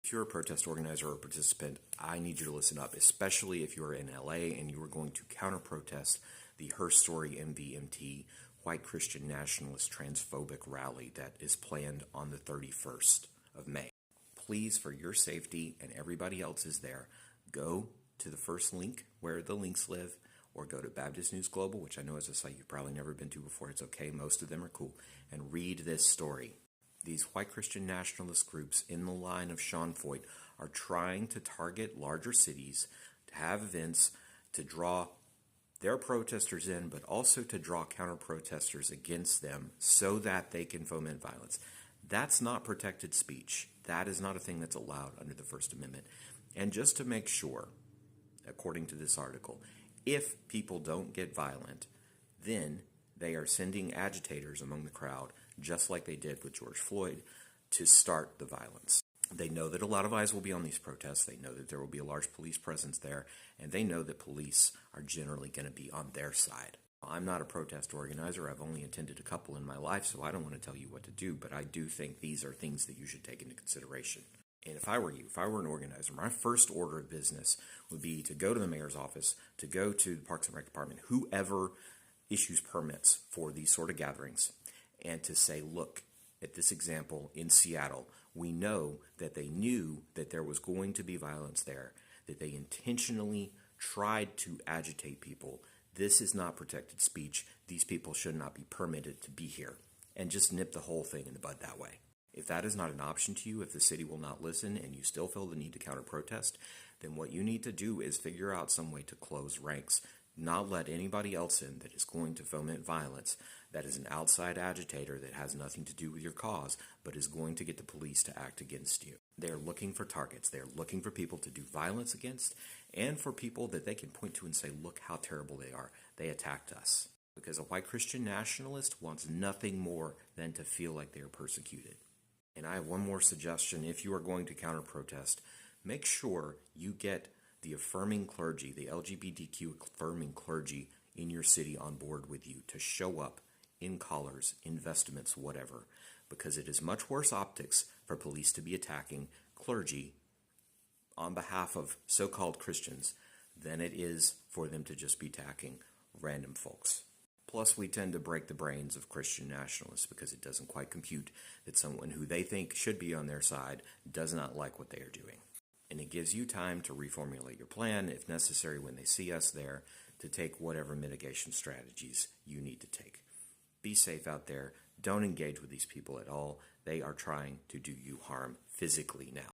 If you're a protest organizer or participant, I need you to listen up, especially if you're in LA and you are going to counter-protest the Her Story MVMT White Christian Nationalist Transphobic Rally that is planned on the 31st of May. Please, for your safety and everybody else's there, go to the first link where the links live, or go to Baptist News Global, which I know is a site you've probably never been to before. It's okay, most of them are cool, and read this story. These white Christian nationalist groups in the line of Sean Feucht are trying to target larger cities, to have events, to draw their protesters in, but also to draw counter-protesters against them so that they can foment violence. That's not protected speech. That is not a thing that's allowed under the First Amendment. And just to make sure, according to this article, if people don't get violent, then they are sending agitators among the crowd, just like they did with George Floyd, to start the violence. They know that a lot of eyes will be on these protests. They know that there will be a large police presence there, and they know that police are generally going to be on their side. I'm not a protest organizer. I've only attended a couple in my life, so I don't want to tell you what to do, but I do think these are things that you should take into consideration. And if I were you, if I were an organizer, my first order of business would be to go to the mayor's office, to go to the Parks and Rec Department, whoever issues permits for these sort of gatherings, and to say, look, at this example in Seattle, we know that they knew that there was going to be violence there, that they intentionally tried to agitate people. This is not protected speech. These people should not be permitted to be here. And just nip the whole thing in the bud that way. If that is not an option to you, if the city will not listen and you still feel the need to counter-protest, then what you need to do is figure out some way to close ranks. Not let anybody else in that is going to foment violence, that is an outside agitator that has nothing to do with your cause, but is going to get the police to act against you. They are looking for targets. They are looking for people to do violence against, and for people that they can point to and say, look how terrible they are. They attacked us. Because a white Christian nationalist wants nothing more than to feel like they are persecuted. And I have one more suggestion. If you are going to counter-protest, make sure you get the affirming clergy, the LGBTQ affirming clergy in your city on board with you to show up in collars, in vestments, whatever, because it is much worse optics for police to be attacking clergy on behalf of so-called Christians than it is for them to just be attacking random folks. Plus, we tend to break the brains of Christian nationalists because it doesn't quite compute that someone who they think should be on their side does not like what they are doing. And it gives you time to reformulate your plan, if necessary, when they see us there, to take whatever mitigation strategies you need to take. Be safe out there. Don't engage with these people at all. They are trying to do you harm physically now.